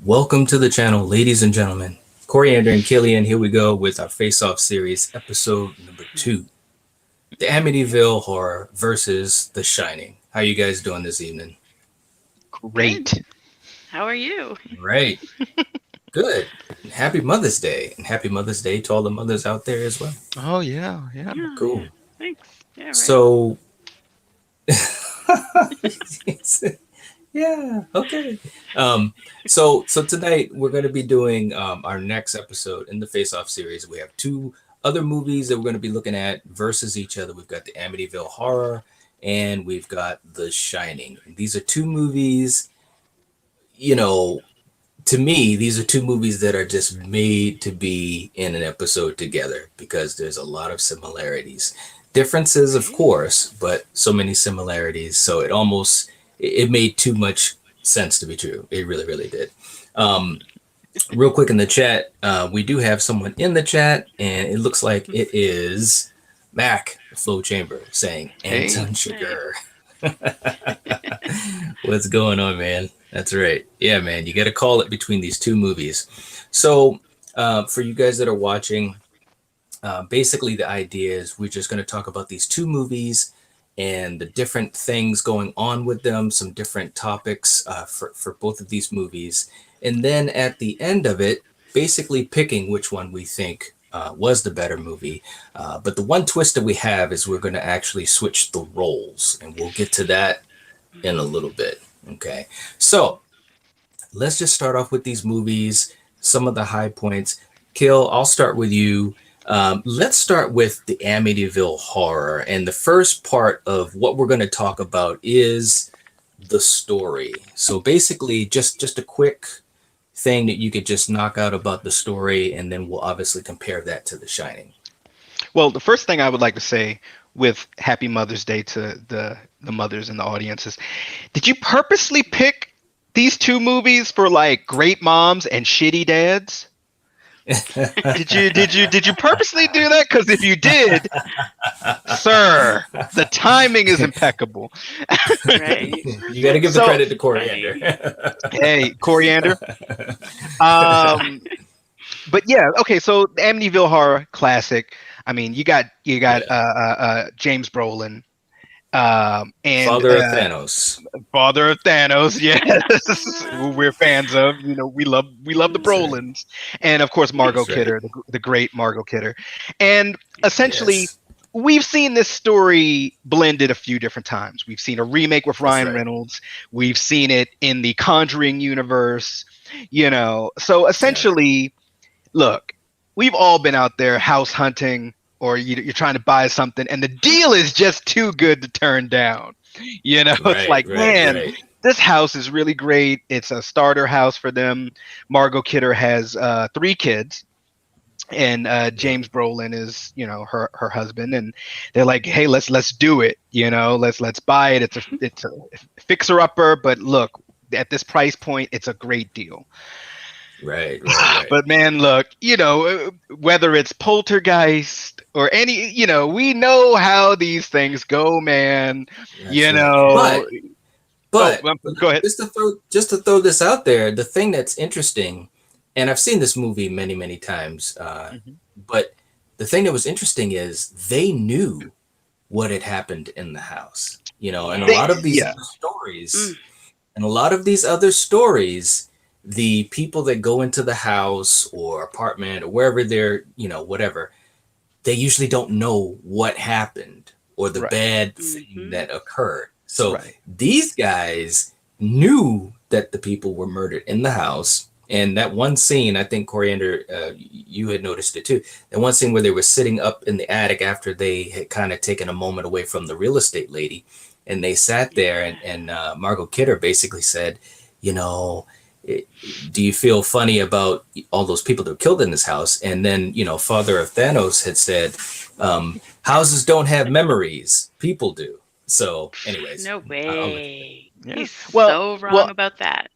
Welcome to the channel, ladies and gentlemen. Coriander and Killian, here we go with our face-off series, episode number 2. The Amityville Horror versus The Shining. How you guys doing this evening? Great. Good. How are you? Right. Good. And happy Mother's Day. And happy Mother's Day to all the mothers out there as well. Oh yeah, yeah. Yeah, Cool. yeah. Thanks. Yeah, right. So, yeah, okay. So tonight we're going to be doing our next episode in the Face Off series. We have 2 other movies that we're going to be looking at versus each other. We've got the Amityville Horror and we've got The Shining. These are 2 movies, to me, these are 2 movies that are just made to be in an episode together because there's a lot of similarities. Differences, of course, but so many similarities. So it made too much sense to be true. It really, really did. Real quick in the chat, we do have someone in the chat, and it looks like it is Mac, the Flow Chamber, saying, Anton Sugar. What's going on, man? That's right. Yeah, man, you got to call it between these 2 movies. So for you guys that are watching, basically the idea is we're just going to talk about these 2 movies and the different things going on with them, some different topics for both of these movies. And then at the end of it, basically picking which one we think was the better movie. But the one twist that we have is we're going to actually switch the roles, and we'll get to that in a little bit. Okay, so let's just start off with these movies, some of the high points. Kill, I'll start with you. Let's start with the Amityville Horror. And the first part of what we're going to talk about is the story. So basically, just a quick thing that you could just knock out about the story, and then we'll obviously compare that to The Shining. Well, the first thing I would like to say with Happy Mother's Day to the mothers in the audience is, did you purposely pick these 2 movies for like great moms and shitty dads? Did you purposely do that? Because if you did, sir, the timing is impeccable. Right. You got to give the credit to Coriander. Hey, Coriander. But yeah, okay. So the Amityville Horror classic. I mean, you got James Brolin, and Father of Thanos. Father of Thanos, yes, who we're fans of. You know, we love the Brolins, and of course Margot Kidder, the great Margot Kidder, and essentially. Yes. We've seen this story blended a few different times. We've seen a remake with Ryan Reynolds. We've seen it in the Conjuring universe, So essentially, look, we've all been out there house hunting, or you're trying to buy something, and the deal is just too good to turn down. It's like, man, this house is really great. It's a starter house for them. Margot Kidder has 3 kids. And James Brolin is, her husband, and they're like, "Hey, let's do it, let's buy it. It's a fixer upper, but look, at this price point, it's a great deal." Right. But man, look, whether it's Poltergeist or any, we know how these things go, man. But go ahead. Just to throw this out there, the thing that's interesting. And I've seen this movie many, many times. But the thing that was interesting is they knew what had happened in the house, and a lot of these other stories, the people that go into the house or apartment or wherever they're, whatever, they usually don't know what happened or the bad thing that occurred. So these guys knew that the people were murdered in the house. And that one scene, I think, Coriander, you had noticed it too. That one scene where they were sitting up in the attic after they had kind of taken a moment away from the real estate lady. And they sat there and Margot Kidder basically said, do you feel funny about all those people that were killed in this house? And then, Father of Thanos had said, houses don't have memories. People do. So anyways. No way. He's so wrong about that.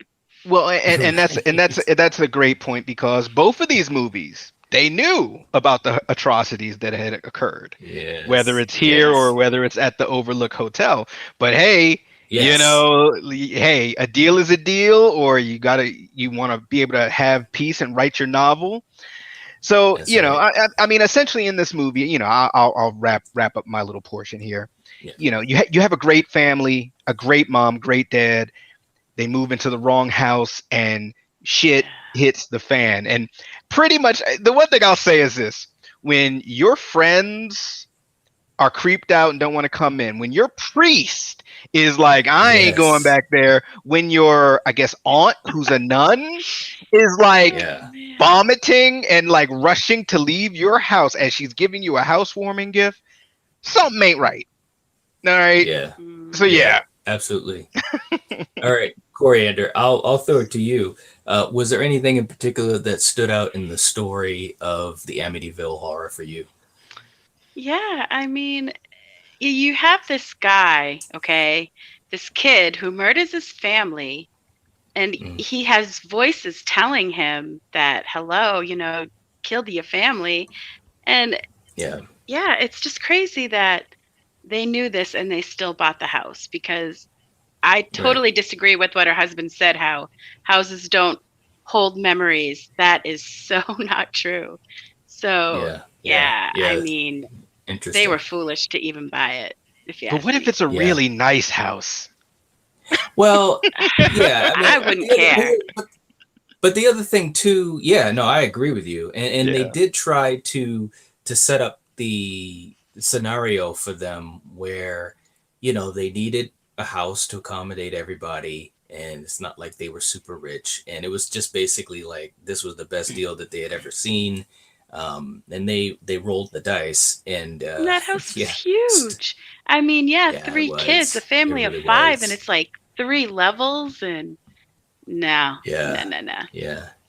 Well, and that's a great point, because both of these movies, they knew about the atrocities that had occurred, whether it's here or whether it's at the Overlook Hotel. But hey, You know, hey, a deal is a deal, or you want to be able to have peace and write your novel. So, That's you know, right. I mean, essentially in this movie, you know, I'll wrap up my little portion here. Yeah. You know, you have a great family, a great mom, great dad. They move into the wrong house and shit hits the fan. And pretty much the one thing I'll say is this: when your friends are creeped out and don't want to come in, when your priest is like, I ain't going Yes. back there, when your, I guess, aunt, who's a nun, is like Yeah. vomiting and like rushing to leave your house as she's giving you a housewarming gift, something ain't right. All right. Yeah. So yeah. Absolutely. All right, Coriander, I'll throw it to you. Was there anything in particular that stood out in the story of the Amityville Horror for you? Yeah, I mean, you have this guy, okay, this kid who murders his family, and he has voices telling him that, hello, you know, killed your family. And Yeah, it's just crazy that they knew this and they still bought the house, because I totally disagree with what her husband said, how houses don't hold memories. That is so not true. So, I mean, they were foolish to even buy it. But what if it's a really nice house? Well, yeah, I wouldn't care. But the other thing too, I agree with you. And they did try to set up the scenario for them where, you know, they needed a house to accommodate everybody, and it's not like they were super rich, and it was just basically like this was the best deal that they had ever seen. And they rolled the dice, and that house was huge. I mean, 3 kids, a family of 5, and it's like 3 levels, and no.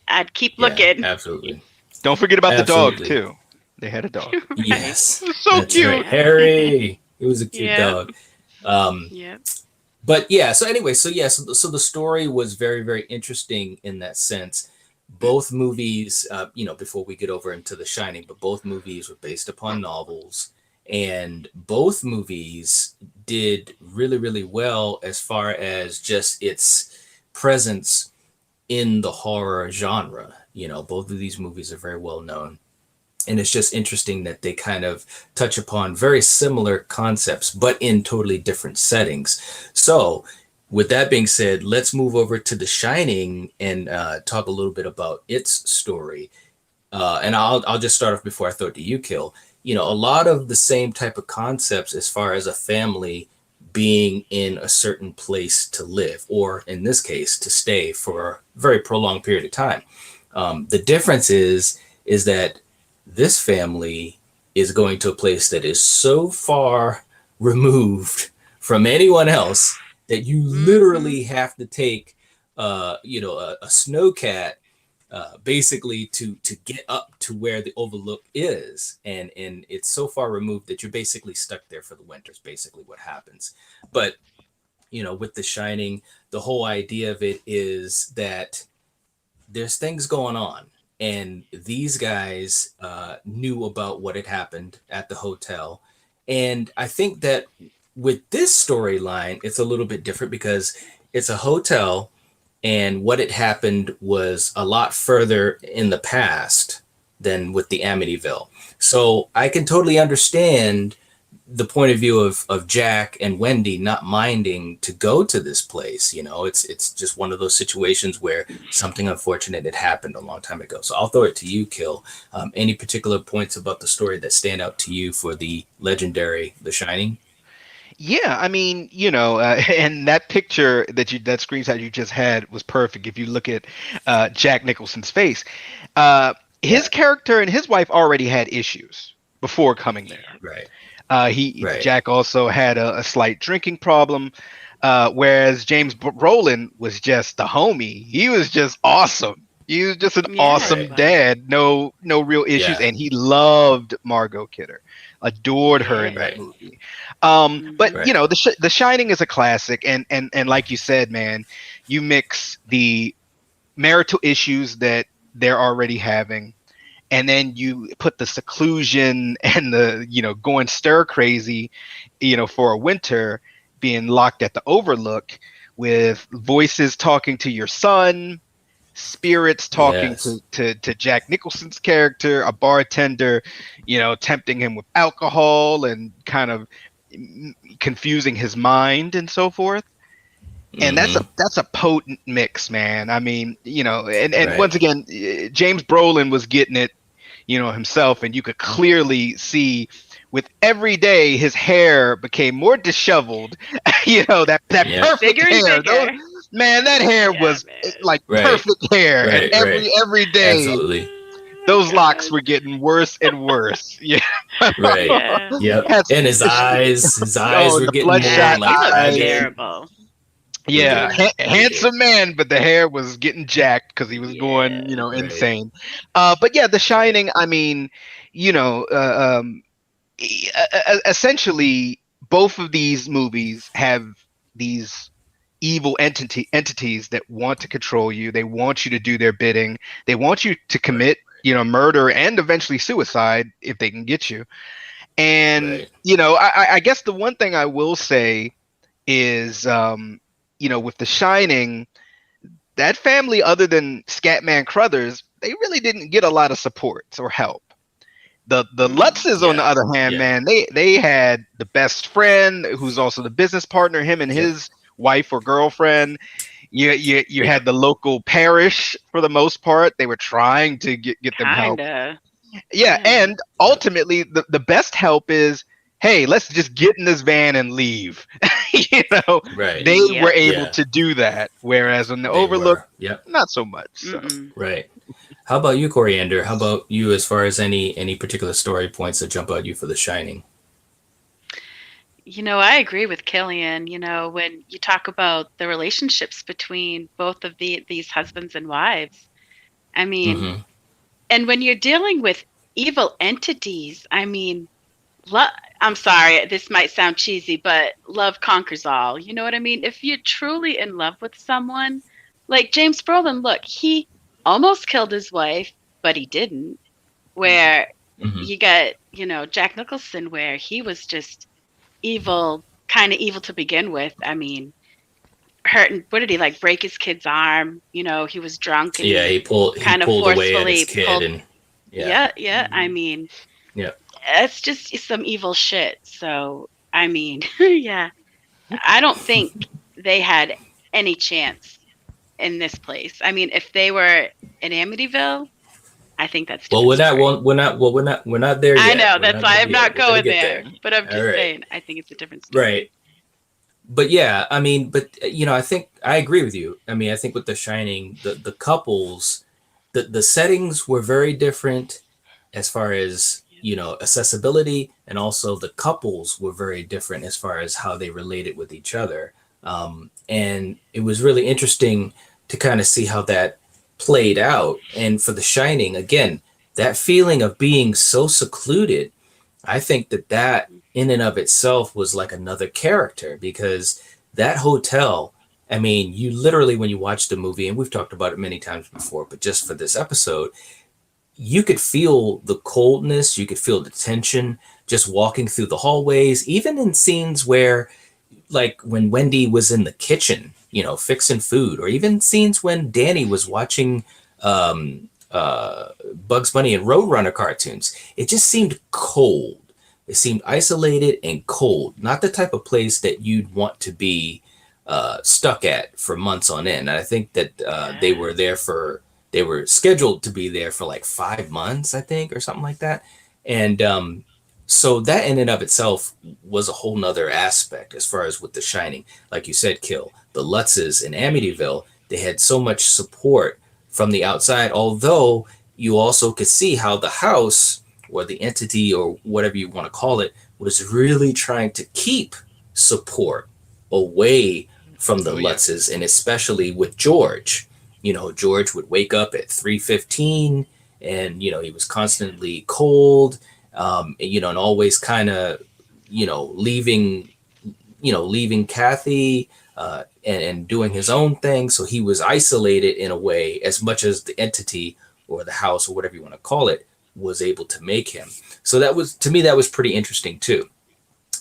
I'd keep looking. Absolutely. Don't forget about the dog too. They had a dog. Yes, so cute. Right. Harry. He was a cute dog. But so anyway, so the story was very, very interesting in that sense. Both movies, before we get over into The Shining, but both movies were based upon novels, and both movies did really, really well as far as just its presence in the horror genre. You know, both of these movies are very well known. And it's just interesting that they kind of touch upon very similar concepts, but in totally different settings. So with that being said, let's move over to The Shining and talk a little bit about its story. And I'll just start off before I throw it to you, Kill. You know, a lot of the same type of concepts as far as a family being in a certain place to live, or in this case, to stay for a very prolonged period of time. The difference is that this family is going to a place that is so far removed from anyone else that you literally have to take, a snowcat, basically to get up to where the overlook is. And it's so far removed that you're basically stuck there for the winter is basically what happens. But, you know, with The Shining, the whole idea of it is that there's things going on. And these guys knew about what had happened at the hotel. And I think that with this storyline, it's a little bit different because it's a hotel, and what had happened was a lot further in the past than with the Amityville. So I can totally understand the point of view of Jack and Wendy not minding to go to this place. You know, it's just one of those situations where something unfortunate had happened a long time ago. So I'll throw it to you, Kill. Any particular points about the story that stand out to you for the legendary The Shining? Yeah, I mean, you know, and that picture that screenshot you just had was perfect. If you look at Jack Nicholson's face, his character and his wife already had issues before coming there. Right. Jack also had a slight drinking problem, whereas James Brolin was just the homie. He was just awesome. He was just an awesome dad. No real issues, and he loved Margot Kidder, adored her in that movie. But you know, The Shining is a classic, and like you said, man, you mix the marital issues that they're already having, and then you put the seclusion and the, you know, going stir crazy, you know, for a winter, being locked at the Overlook with voices talking to your son, spirits talking to Jack Nicholson's character, a bartender, tempting him with alcohol and kind of confusing his mind and so forth. And that's a potent mix, man. I mean, and once again, James Brolin was getting it, himself, and you could clearly see with every day his hair became more disheveled. That perfect hair. Man, that hair was like perfect hair, and every day. Absolutely. Those locks were getting worse and worse. Yeah. Right. Yeah. And his eyes were getting bloodshot. more Like terrible. Yeah, handsome man, but the hair was getting jacked because he was going, insane. But yeah, The Shining. I mean, essentially, both of these movies have these evil entities that want to control you. They want you to do their bidding. They want you to commit, murder and eventually suicide if they can get you. And I guess the one thing I will say is, with The Shining, that family, other than Scatman Crothers, they really didn't get a lot of support or help. The Lutzes, on the other hand, man, they had the best friend who's also the business partner, him and his wife or girlfriend. You had the local parish for the most part. They were trying to get them help. Yeah, and ultimately the best help is, hey, let's just get in this van and leave. They were able to do that, whereas on the Overlook, not so much. So. Right. How about you, Coriander? How about you, as far as any particular story points that jump out at you for The Shining? I agree with Killian. When you talk about the relationships between both of these husbands and wives, I mean, and when you're dealing with evil entities, I mean, I'm sorry, this might sound cheesy, but love conquers all. You know what I mean? If you're truly in love with someone, like James Brolin, look, he almost killed his wife, but he didn't. Where you got, Jack Nicholson, where he was just kind of evil to begin with. I mean, what did he break his kid's arm? He was drunk. And he pulled away at his kid. I mean, it's just some evil shit. So, I mean, I don't think they had any chance in this place. I mean, if they were in Amityville, I think that's we're not there yet. I know, that's why I'm not going there. But I'm just saying, I think it's a different story. Right. But yeah, I mean, I think I agree with you. I mean, I think with The Shining, the couples, the settings were very different as far as, accessibility, and also the couples were very different as far as how they related with each other. And it was really interesting to kind of see how that played out. And for The Shining, again, that feeling of being so secluded, I think that in and of itself was like another character, because that hotel, I mean, you literally, when you watch the movie, and we've talked about it many times before, but just for this episode, you could feel the coldness, you could feel the tension just walking through the hallways, even in scenes where, like when Wendy was in the kitchen, fixing food, or even scenes when Danny was watching Bugs Bunny and Roadrunner cartoons. It just seemed cold. It seemed isolated and cold, not the type of place that you'd want to be stuck at for months on end. And I think that they were scheduled to be there for like 5 months, I think, or something like that. And so that in and of itself was a whole nother aspect as far as with The Shining. Like you said, Kill, the Lutzes in Amityville, they had so much support from the outside, although you also could see how the house, or the entity, or whatever you want to call it, was really trying to keep support away from the Lutzes, and especially with George. George would wake up at 3:15, and he was constantly cold, and always kind of leaving Kathy and doing his own thing. So he was isolated in a way, as much as the entity or the house or whatever you want to call it was able to make him. So that was, to me, that was pretty interesting too.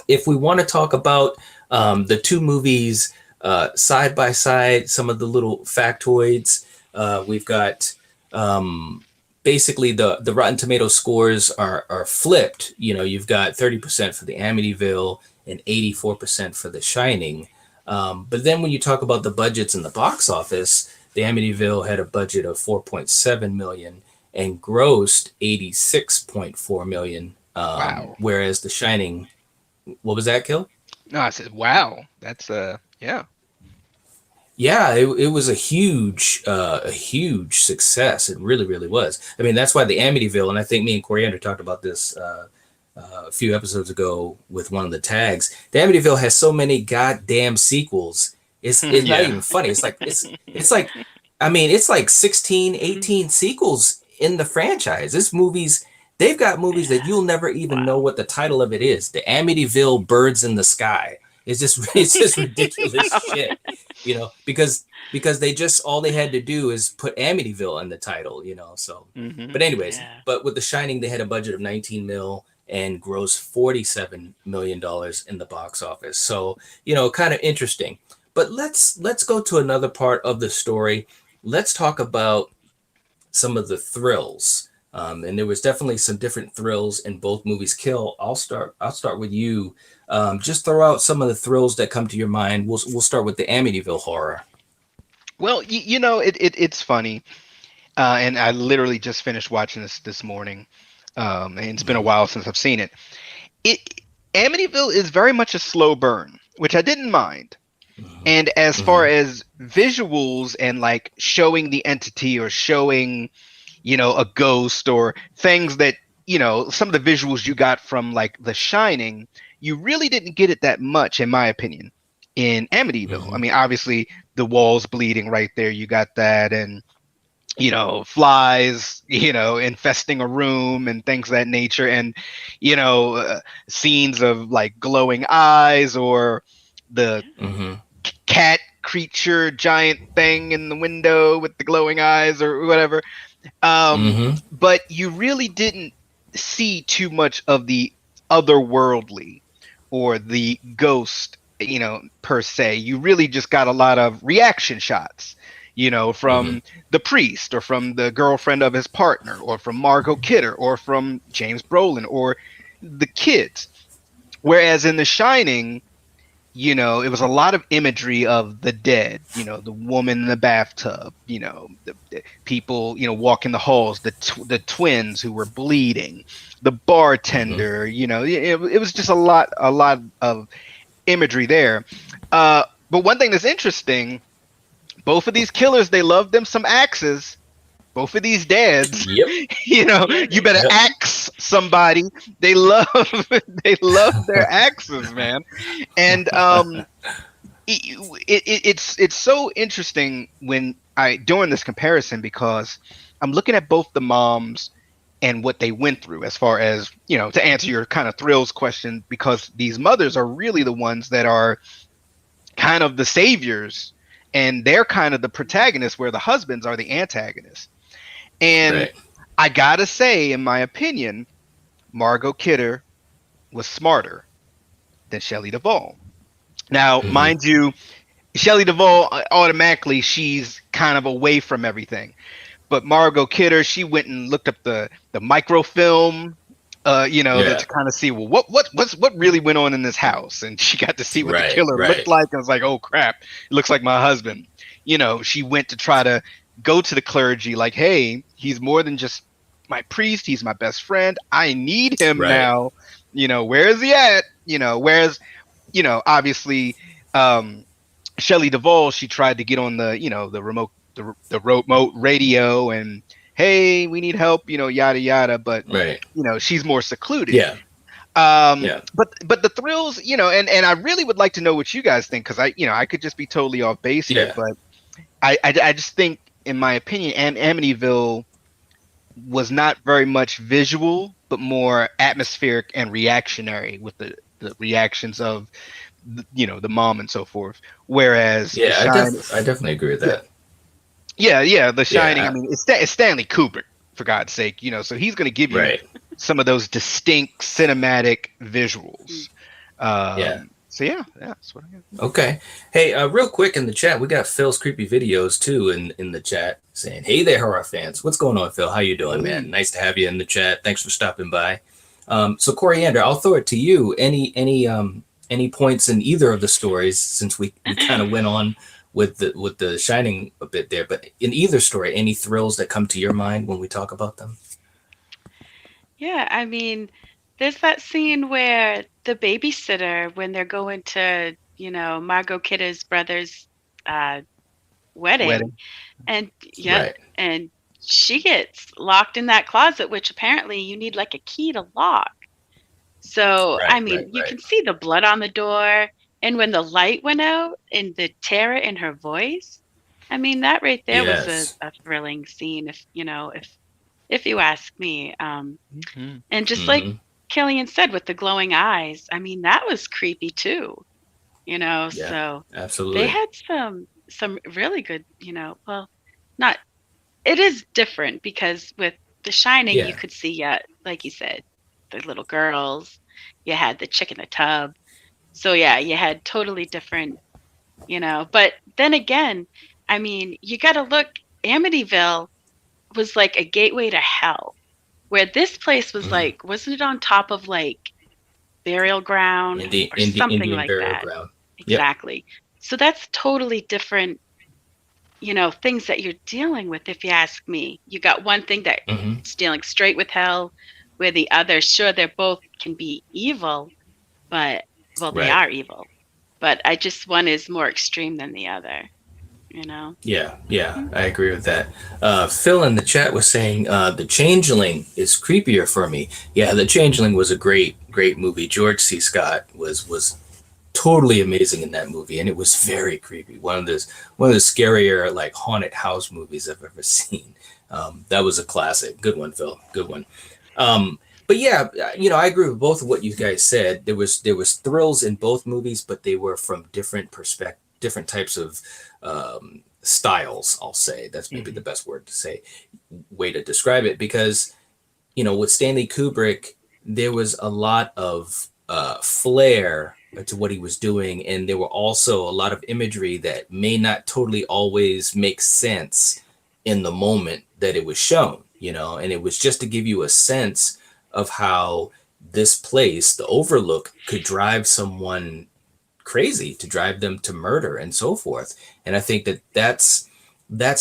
If we want to talk about The two movies side by side, some of the little factoids. We've got basically the Rotten Tomato scores are flipped. You've got 30% for the Amityville and 84% for The Shining. But then when you talk about the budgets in the box office, the Amityville had a budget of 4.7 million and grossed 86.4 million. Wow. Whereas The Shining, what was that, Kill? No, I said, wow, that's yeah. Yeah, it was a huge success. It really, really was. I mean, that's why the Amityville, and I think me and Coriander talked about this a few episodes ago with one of the tags. The Amityville has so many goddamn sequels. It's not even funny. It's like I mean, it's like 16, 18 sequels in the franchise. They've got movies that you'll never even know what the title of it is. The Amityville Birds in the Sky. It's just ridiculous shit, because they just, all they had to do is put Amityville in the title, so. But anyways, but with The Shining, they had a budget of 19 mil and grossed $47 million in the box office. So, kind of interesting. But let's go to another part of the story. Let's talk about some of the thrills. And there was definitely some different thrills in both movies. Kill, I'll start with you. Just throw out some of the thrills that come to your mind. We'll start with the Amityville Horror. Well, it's funny, and I literally just finished watching this morning, and it's been a while since I've seen it. Amityville is very much a slow burn, which I didn't mind. And as far as visuals and like showing the entity or showing, a ghost or things that, some of the visuals you got from like The Shining, you really didn't get it that much, in my opinion, in Amityville. I mean, obviously the walls bleeding right there. You got that, and, flies, infesting a room and things of that nature. And, scenes of like glowing eyes or the cat creature giant thing in the window with the glowing eyes or whatever. But you really didn't see too much of the otherworldly or the ghost, per se. You really just got a lot of reaction shots, from the priest or from the girlfriend of his partner or from Margot Kidder or from James Brolin or the kids. Whereas in The Shining, it was a lot of imagery of the dead, the woman in the bathtub, the people, walking the halls, the twins who were bleeding, the bartender, it was just a lot of imagery there. But one thing that's interesting, both of these killers, they love them some axes. Both of these dads, you better axe somebody. They love their axes, man. And it's so interesting when during this comparison, because I'm looking at both the moms and what they went through as far as, to answer your kind of thrills question, because these mothers are really the ones that are kind of the saviors and they're kind of the protagonists, where the husbands are the antagonists. And I gotta say, in my opinion, Margot Kidder was smarter than Shelley Duvall. Now, mind you, Shelley Duvall, automatically, she's kind of away from everything. But Margot Kidder, she went and looked up the microfilm, to kind of see, well, what really went on in this house. And she got to see what the killer looked like. And I was like, oh, crap, it looks like my husband. She went to try to go to the clergy like, hey, he's more than just my priest. He's my best friend. I need him now. Where is he at? Whereas, obviously, Shelley Duvall, she tried to get on the remote radio and, hey, we need help, yada, yada. But, she's more secluded. But the thrills, and I really would like to know what you guys think, because I could just be totally off base here, but I just think, in my opinion, Amityville was not very much visual, but more atmospheric and reactionary with the reactions of, the mom and so forth. Whereas, I definitely agree with that. The Shining. I mean, it's Stanley Kubrick, for God's sake, so he's going to give you some of those distinct cinematic visuals. So yeah, that's what I got. Okay. Hey, real quick in the chat, we got Phil's creepy videos too in the chat saying, "Hey there, horror fans. What's going on, Phil? How you doing, man? Nice to have you in the chat. Thanks for stopping by." So Coriander, I'll throw it to you. Any points in either of the stories, since we kind of went on with the Shining a bit there, but in either story, any thrills that come to your mind when we talk about them? Yeah, I mean, there's that scene where the babysitter, when they're going to, Margot Kidder's brother's wedding, Wedding. and yeah, Right. and she gets locked in that closet, which apparently you need like a key to lock. So, I mean, you can see the blood on the door, and when the light went out and the terror in her voice, I mean, that right there was Yes. a thrilling scene, if you ask me. Mm-hmm. And just like Killian said, with the glowing eyes, I mean, that was creepy too, Yeah, so absolutely. they had some really good, well, not, it is different because with The Shining, Yeah. you could see, like you said, the little girls, you had the chick in the tub. So yeah, you had totally different, but then again, I mean, you got to look, Amityville was like a gateway to hell, where this place was like, wasn't it on top of like burial ground or something Indian like burial that? ground. Exactly. Yep. So that's totally different, things that you're dealing with, if you ask me. You got one thing that it's dealing straight with hell, where the other, sure, they're both can be evil, but, well, they are evil. But one is more extreme than the other, Yeah, I agree with that. Phil in the chat was saying The Changeling is creepier for me. Yeah, The Changeling was a great movie. George C. Scott was totally amazing in that movie, and it was very creepy. One of the scarier like haunted house movies I've ever seen. That was a classic. Good one, Phil. Good one. But yeah, I agree with both of what you guys said. There was thrills in both movies, but they were from different different types of styles. I'll say that's maybe the best way to describe it, because with Stanley Kubrick, there was a lot of flair to what he was doing, and there were also a lot of imagery that may not totally always make sense in the moment that it was shown, and it was just to give you a sense of how this place, the Overlook, could drive someone crazy, to drive them to murder and so forth. And I think that's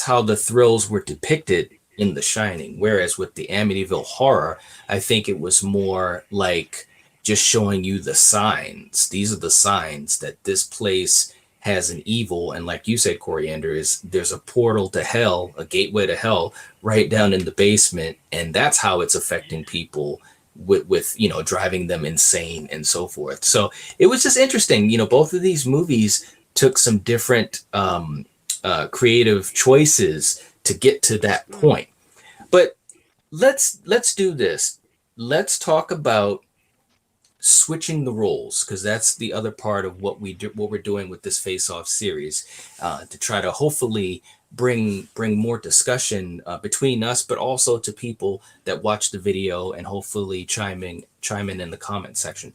how the thrills were depicted in The Shining. Whereas with the Amityville Horror, I think it was more like just showing you the signs. These are the signs that this place has an evil. And like you said, Coriander, there's a portal to hell, a gateway to hell right down in the basement. And that's how it's affecting people with driving them insane and so forth. So it was just interesting. Both of these movies took some different creative choices to get to that point. But let's do this. Let's talk about switching the roles, because that's the other part of what we're doing with this Face-Off series, to try to hopefully bring more discussion between us, but also to people that watch the video and hopefully chime in the comment section.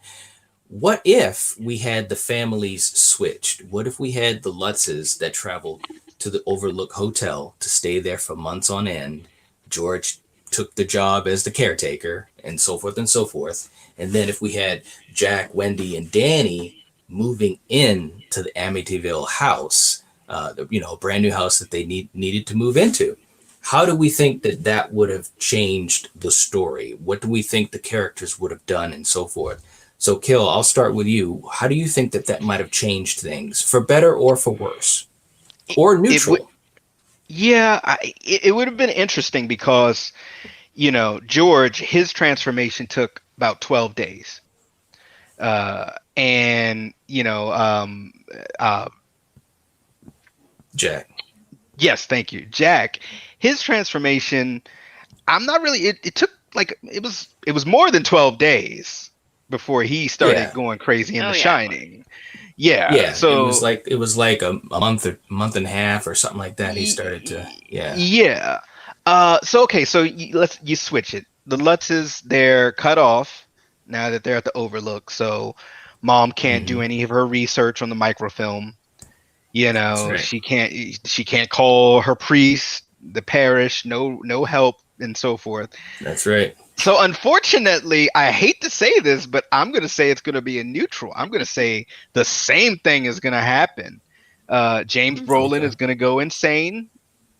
What if we had the families switched? What if we had the Lutzes that traveled to the Overlook Hotel to stay there for months on end? George took the job as the caretaker and so forth and so forth. And then if we had Jack, Wendy, and Danny moving in to the Amityville house, brand new house that they needed to move into, how do we think that would have changed the story? What do we think the characters would have done and so forth? So, Kill, I'll start with you. How do you think that might have changed things, for better or for worse? Or neutral? It would have been interesting because, George, his transformation took about 12 days. Jack. Yes, thank you. Jack, his transformation, I'm not really, it took it was more than 12 days before he started going crazy in The Shining. Yeah. So it was like a month and a half or something like that. He started to, Yeah. So you switch it. The Lutzes, they're cut off now that they're at the Overlook. So Mom can't do any of her research on the microfilm. You know, right. she can't call her priest, the parish, no help, and so forth. That's right. So unfortunately, I hate to say this, but I'm going to say it's going to be a neutral. I'm going to say the same thing is going to happen. James Brolin is going to go insane,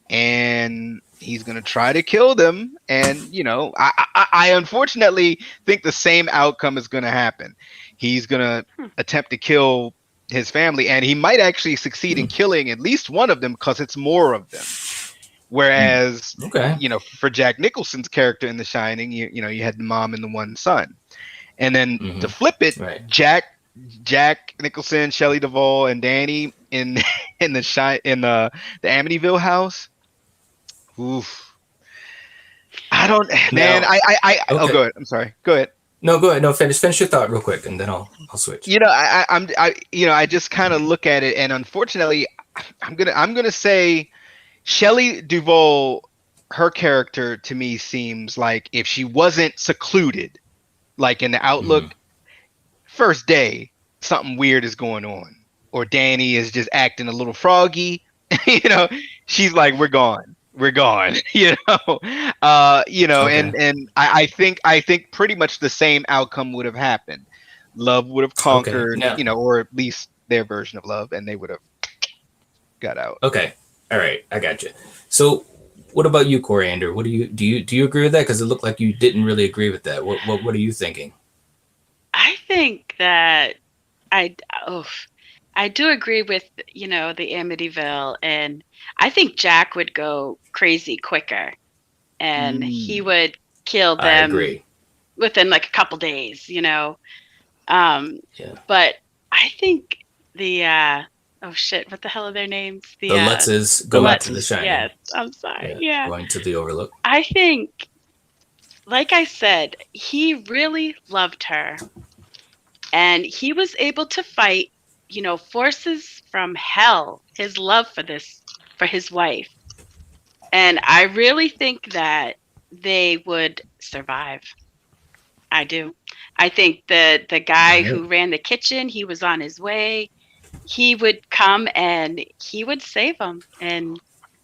and he's going to try to kill them. And, you know, I unfortunately think the same outcome is going to happen. He's going to attempt to kill his family, and he might actually succeed in killing at least one of them because it's more of them. Whereas, you know, for Jack Nicholson's character in The Shining, you know, you had the mom and the one son. And then to flip it, Jack Nicholson, Shelley Duvall, and Danny in the Amityville house. Oof. I don't, man. Oh, go ahead. I'm sorry. Go ahead. No, go ahead. No, finish your thought real quick, and then I'll switch. You know, I just kind of look at it, and unfortunately, I'm gonna say Shelley Duvall, her character to me seems like if she wasn't secluded, like in the Outlook, first day, something weird is going on. Or Danny is just acting a little froggy. You know, she's like, we're gone. You know, and I think pretty much the same outcome would have happened. Love would have conquered, you know, or at least their version of love, and they would have got out. Okay. All right, I got you. So, what about you, Coriander? What do you agree with that? Because it looked like you didn't really agree with that. What are you thinking? I think that I do agree with, you know, the Amityville, and I think Jack would go crazy quicker, and he would kill them within like a couple days, you know. But I think the oh shit, what the hell are their names? The Lutzes go out to the Shining. Yes, I'm sorry. Yeah. Going to the Overlook. I think, like I said, he really loved her. And he was able to fight, you know, forces from hell, his love for his wife. And I really think that they would survive. I do. I think the guy who ran the kitchen, he was on his way. He would come and he would save them. And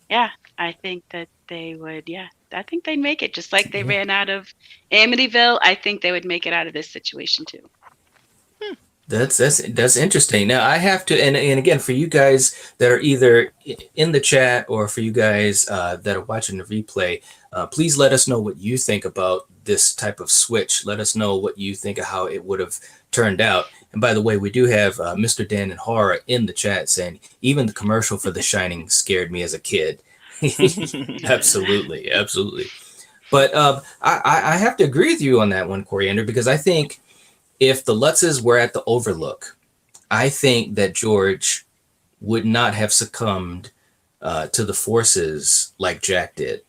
yeah, I think that they would, I think they'd make it. Just like they ran out of Amityville, I think they would make it out of this situation too. That's interesting. Now I have to, and again, for you guys that are either in the chat or for you guys that are watching the replay, please let us know what you think about this type of switch. Let us know what you think of how it would have turned out. And by the way, we do have Mr. Dan in Horror in the chat saying, even the commercial for The Shining scared me as a kid. Absolutely. But I have to agree with you on that one, Coriander, because I think if the Lutzes were at the Overlook, I think that George would not have succumbed to the forces like Jack did.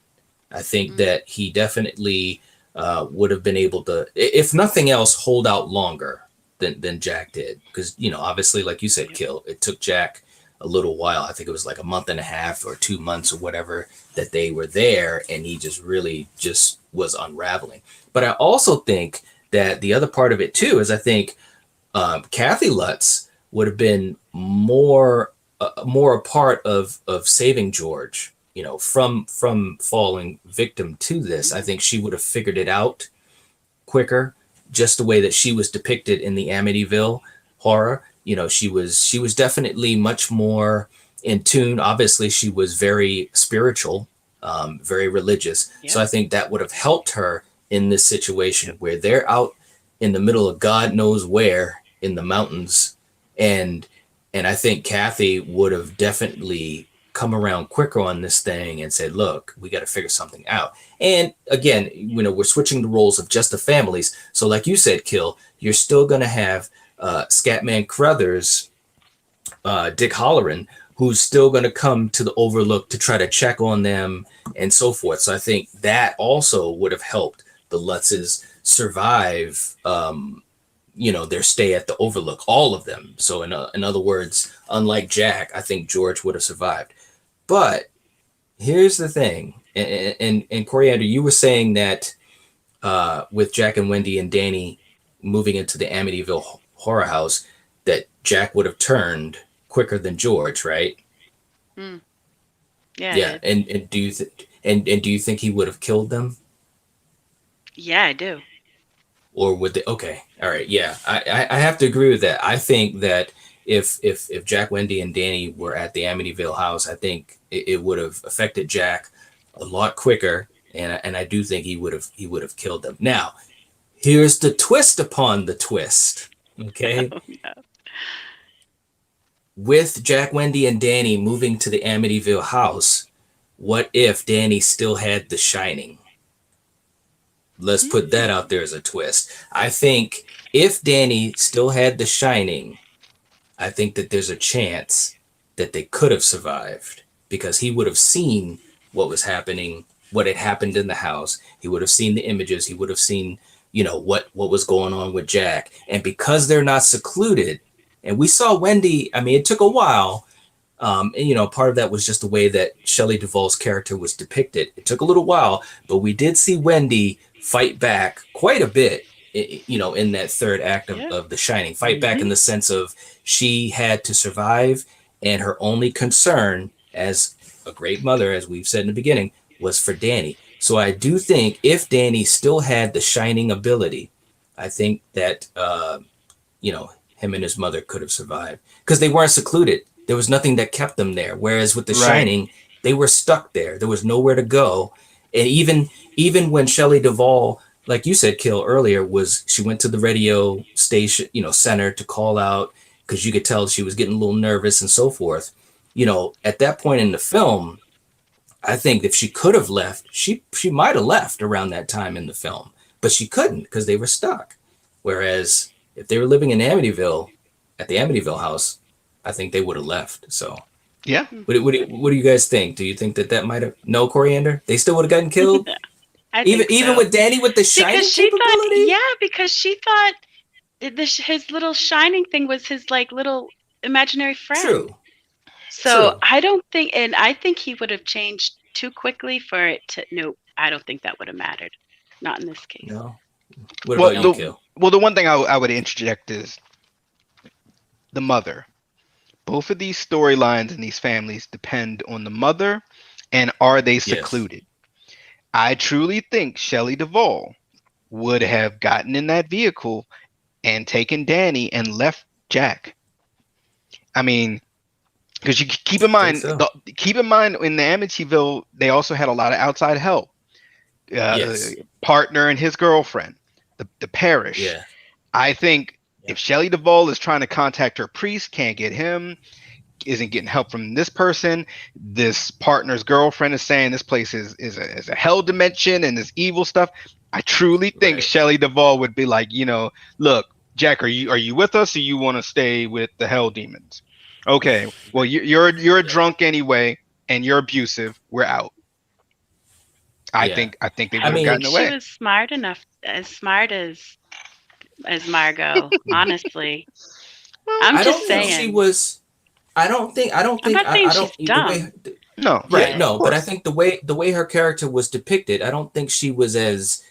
I think that he definitely would have been able to, if nothing else, hold out longer than Jack did. Because, you know, obviously, like you said, it took Jack a little while. I think it was like a month and a half or 2 months or whatever that they were there, and he just really just was unraveling. But I also think that the other part of it too is I think Kathy Lutz would have been more a part of saving George, you know, from falling victim to this. I think she would have figured it out quicker, just the way that she was depicted in the Amityville Horror. You know, she was definitely much more in tune. Obviously, she was very spiritual, very religious. Yep. So I think that would have helped her in this situation where they're out in the middle of God knows where in the mountains. And I think Kathy would have definitely come around quicker on this thing and said, look, we got to figure something out. And again, you know, we're switching the roles of just the families. So like you said, Kill, you're still going to have Scatman Crothers, Dick Halloran, who's still going to come to the Overlook to try to check on them and so forth. So I think that also would have helped the Lutzes survive, you know, their stay at the Overlook, all of them. So in other words, unlike Jack, I think George would have survived. But here's the thing, and Coriander, you were saying that with Jack and Wendy and Danny moving into the Amityville horror house, that Jack would have turned quicker than George, right? Mm. Yeah. Yeah. And do you do you think he would have killed them? Yeah, I do. Or would they? Okay, all right, yeah, I have to agree with that. I think that if Jack, Wendy, and Danny were at the Amityville house, I think it would have affected Jack a lot quicker, and I do think he would have killed them. Now, here's the twist upon the twist. Okay, Oh, no. with Jack, Wendy, and Danny moving to the Amityville house, what if Danny still had The Shining? Let's put that out there as a twist. I think if Danny still had The Shining, I think that there's a chance that they could have survived, because he would have seen what was happening, what had happened in the house. He would have seen the images. He would have seen, what was going on with Jack. And because they're not secluded, and we saw Wendy, I mean, it took a while. And, part of that was just the way that Shelley Duvall's character was depicted. It took a little while, but we did see Wendy fight back quite a bit, in that third act of The Shining. Fight back in the sense of she had to survive, and her only concern as a great mother, as we've said in the beginning, was for Danny. So I do think if Danny still had the Shining ability, I think that, him and his mother could have survived, because they weren't secluded. There was nothing that kept them there. Whereas with The Shining, they were stuck there. There was nowhere to go. And even when Shelley Duvall, like you said, Kill, earlier, she went to the radio station, center to call out, because you could tell she was getting a little nervous and so forth. At that point in the film, I think if she could have left, she might have left around that time in the film, but she couldn't because they were stuck. Whereas if they were living in Amityville, at the Amityville house, I think they would have left. So yeah. What do you guys think? Do you think that might have no Coriander? They still would have gotten killed? Even with Danny with the Shining capability? Because she thought his little Shining thing was his little imaginary friend. True. So True. I think he would have changed too quickly for it to. Nope, I don't think that would have mattered. Not in this case. No. What about you, Kill? Well, the one thing I would interject is the mother. Both of these storylines and these families depend on the mother, and are they secluded? Yes. I truly think Shelley Duvall would have gotten in that vehicle and taken Danny and left Jack. I mean, because you keep in mind, in the Amityville, they also had a lot of outside help. Partner and his girlfriend, the parish. Yeah. I think if Shelley Duvall is trying to contact her priest, can't get him, isn't getting help from this person, this partner's girlfriend is saying this place is a hell dimension and this evil stuff. I truly think Shelley Duvall would be like, look, Jack, are you with us, or you want to stay with the hell demons? Okay, well, you're a drunk anyway, and you're abusive. We're out. I think they would have gotten away. She was smart enough, as smart as Margot. Honestly, I'm just saying. She was. I don't think. I'm not saying she's dumb. No, right? Yeah, no, but I think the way her character was depicted, I don't think she was as.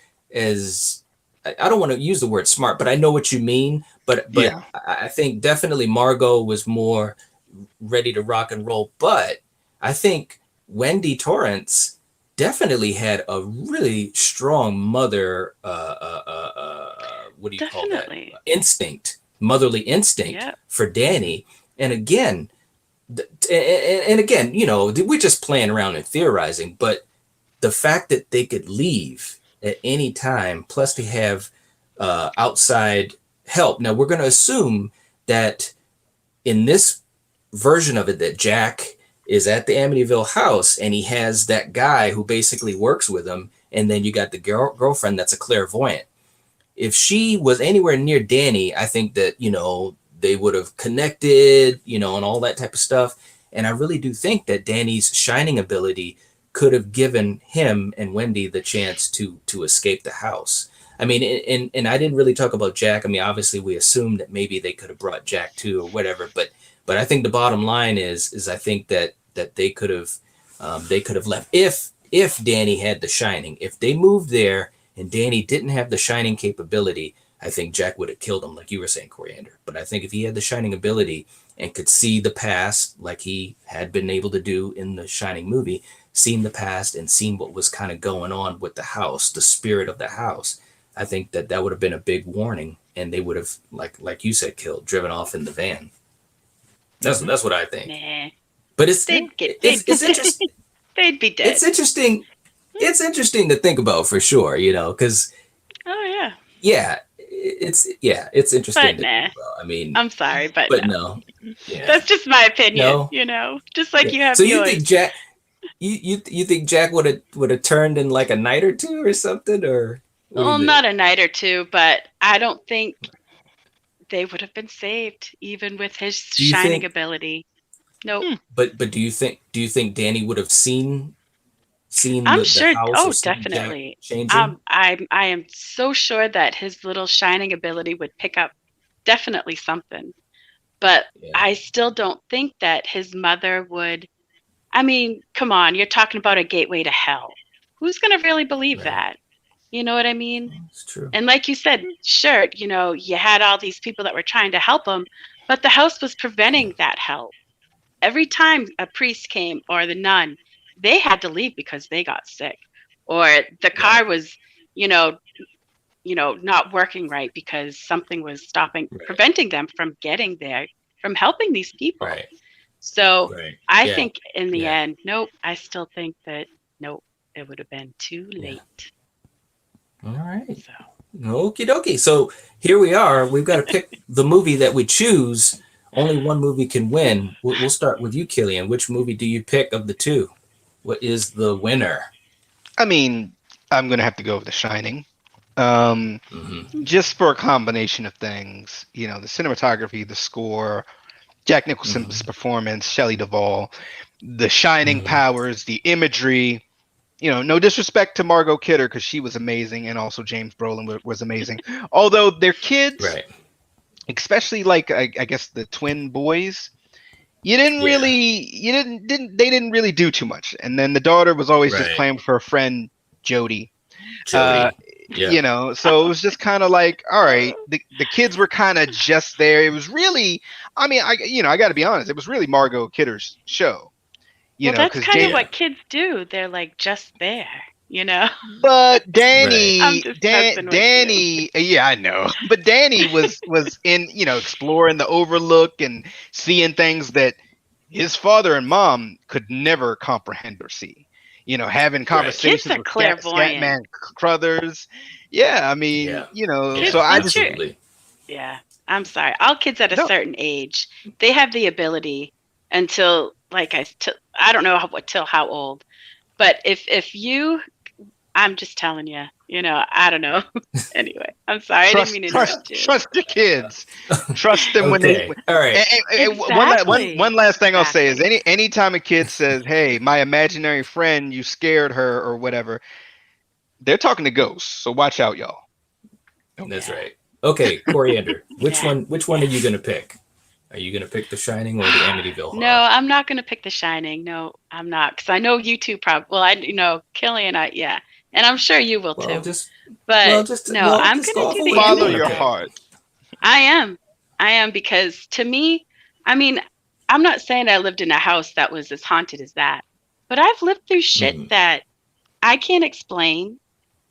I don't want to use the word smart, but I know what you mean. But yeah. I think definitely Margot was more ready to rock and roll. But I think Wendy Torrance definitely had a really strong mother. What do you call that? Instinct, motherly instinct for Danny. And again, we're just playing around and theorizing. But the fact that they could leave at any time, plus they have outside help. Now we're going to assume that in this version of it, that Jack is at the Amityville house and he has that guy who basically works with him, and then you got the girlfriend that's a clairvoyant. If she was anywhere near Danny, I think that they would have connected, and all that type of stuff. And I really do think that Danny's shining ability could have given him and Wendy the chance to escape the house. I mean, and I didn't really talk about Jack. I mean, obviously we assumed that maybe they could have brought Jack too or whatever, but I think the bottom line is I think that they could have left if Danny had the shining. If they moved there and Danny didn't have the shining capability, I think Jack would have killed him, like you were saying, Coriander. But I think if he had the Shining ability and could see the past, like he had been able to do in the Shining movie, seen the past and seen what was kind of going on with the house, the spirit of the house, I think that would have been a big warning, and they would have, like you said, driven off in the van. That's what I think. Nah. But it's interesting. They'd be dead. It's interesting. It's interesting to think about for sure, because it's interesting. But nah. I mean, I'm sorry, but no. Yeah. That's just my opinion. Just like you have. So yours. You think Jack? You think Jack would have turned in like a night or two or something, or? Well, not a night or two, but I don't think they would have been saved even with his shining ability. Nope. But do you think Danny would have seen I'm sure. house? Oh, definitely. I am so sure that his little shining ability would pick up definitely something. But I still don't think that his mother would. I mean, come on, you're talking about a gateway to hell. Who's going to really believe that? You know what I mean? It's true. And like you said, sure, you had all these people that were trying to help him, but the house was preventing that help. Every time a priest came or the nun, they had to leave because they got sick, or the car was, not working right because something was preventing them from getting there, from helping these people. Right. So I think in the end, nope, I still think that, nope, it would have been too late. All right. Okie dokie. So here we are. We've got to pick the movie that we choose. Only one movie can win. We'll start with you, Killian. Which movie do you pick of the two? What is the winner? I mean, I'm going to have to go with The Shining. Just for a combination of things. The cinematography, the score, Jack Nicholson's performance, Shelley Duvall, the Shining powers, the imagery. No disrespect to Margot Kidder because she was amazing, and also James Brolin was amazing. Although their kids, especially like I guess the twin boys, they didn't really do too much. And then the daughter was always just playing for her friend Jody. So it was just kind of like, all right, the kids were kind of just there. It was really, I got to be honest, it was really Margot Kidder's show. That's kind of what kids do. They're like just there, But Danny, Danny, yeah, I know. But Danny was in, exploring the Overlook and seeing things that his father and mom could never comprehend or see. Having conversations with Scatman Crothers. Yeah, I mean, so I just. Yeah, I'm sorry. All kids at a certain age, they have the ability until, I don't know till how old, but if you, I'm just telling you, I don't know. Anyway, I'm sorry. I didn't mean to interrupt you. Trust your kids. Trust them when they. All right. Exactly. One last thing I'll say is anytime a kid says, "Hey, my imaginary friend, you scared her," or whatever, they're talking to ghosts. So watch out, y'all. That's right. Okay, Coriander. Which one are you gonna pick? Are you going to pick The Shining or the Amityville Horror? No, I'm not going to pick The Shining. No, I'm not. Because I know you two probably, Killian, and I'm sure you will too. I'm going to do the follow your heart. I am because to me, I'm not saying I lived in a house that was as haunted as that, but I've lived through shit that I can't explain.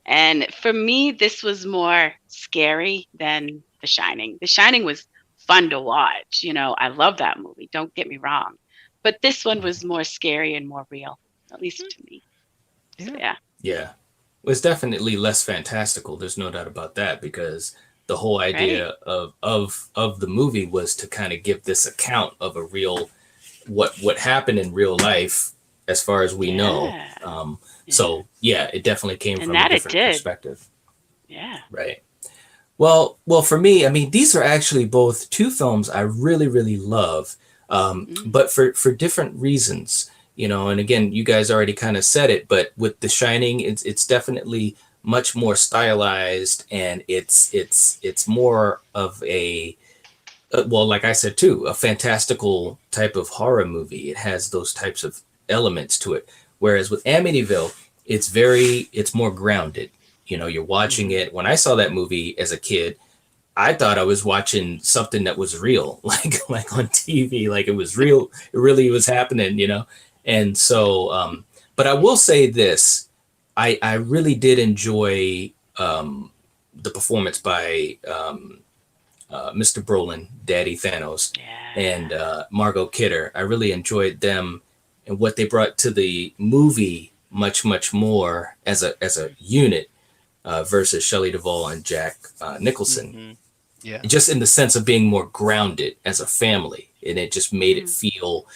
And for me, this was more scary than The Shining. The Shining was fun to watch. I love that movie. Don't get me wrong. But this one was more scary and more real, at least to me. So, yeah. Well, it's definitely less fantastical. There's no doubt about that, because the whole idea of the movie was to kind of give this account of a real, what happened in real life as far as we know. So it definitely came from a different perspective. Yeah. Right. Well, for me, these are actually both two films I really, really love, but for different reasons, and again, you guys already kind of said it, but with The Shining, it's definitely much more stylized, and it's more of a, like I said too, a fantastical type of horror movie. It has those types of elements to it. Whereas with Amityville, it's more grounded. You're watching it. When I saw that movie as a kid, I thought I was watching something that was real, like on TV, like it was real, it really was happening, you know. And so, but I will say this, I really did enjoy the performance by Mr. Brolin, Daddy Thanos, and Margot Kidder. I really enjoyed them and what they brought to the movie, much more as a unit versus Shelley Duvall and Jack Nicholson. Mm-hmm. Yeah. Just in the sense of being more grounded as a family, and it just made it feel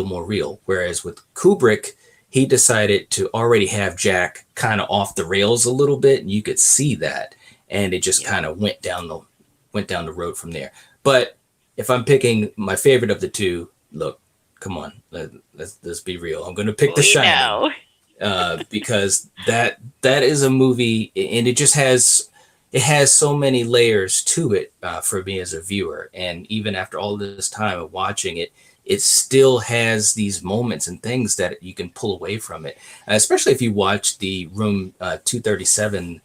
more real. Whereas with Kubrick, he decided to already have Jack kind of off the rails a little bit, and you could see that, and it just kind of went down the road from there. But if I'm picking my favorite of the two, look, come on, let's be real. I'm going to pick The Shining because that is a movie, and it has so many layers to it for me as a viewer. And even after all this time of watching it, it still has these moments and things that you can pull away from it, especially if you watch the Room 237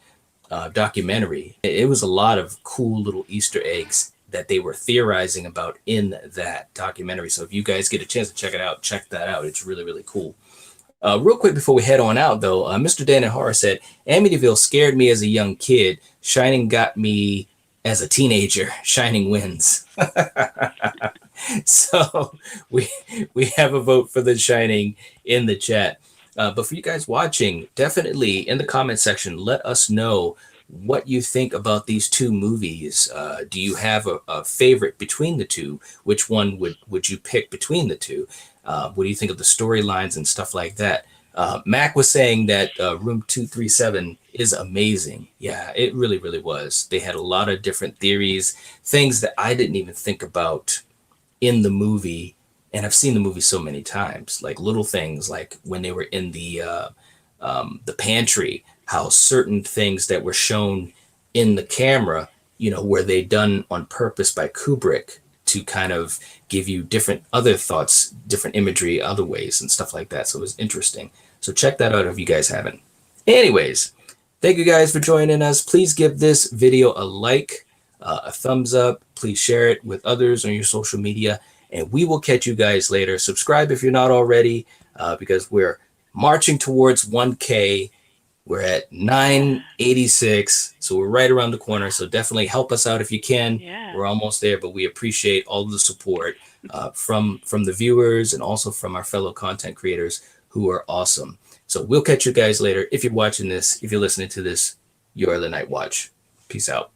documentary. It was a lot of cool little Easter eggs that they were theorizing about in that documentary. So if you guys get a chance to check it out, check that out. It's really, really cool. Real quick before we head on out, though, Mr. Dan in Horror said, Amityville scared me as a young kid. Shining got me as a teenager. Shining wins. So we have a vote for The Shining in the chat. But for you guys watching, definitely in the comment section, let us know what you think about these two movies. Do you have a favorite between the two? Which one would you pick between the two? What do you think of the storylines and stuff like that? Mac was saying that Room 237 is amazing. Yeah, it really, really was. They had a lot of different theories, things that I didn't even think about in the movie. And I've seen the movie so many times, like little things like when they were in the pantry, how certain things that were shown in the camera, you know, were they done on purpose by Kubrick to kind of give you different other thoughts, different imagery, other ways and stuff like that. So it was interesting. So check that out if you guys haven't. Anyways, thank you guys for joining us. Please give this video a like, a thumbs up. Please share it with others on your social media. And we will catch you guys later. Subscribe if you're not already, because we're marching towards 1K. We're at 986, so we're right around the corner. So definitely help us out if you can. Yeah. We're almost there, but we appreciate all the support from the viewers and also from our fellow content creators who are awesome. So we'll catch you guys later. If you're watching this, if you're listening to this, you're the Night Watch. Peace out.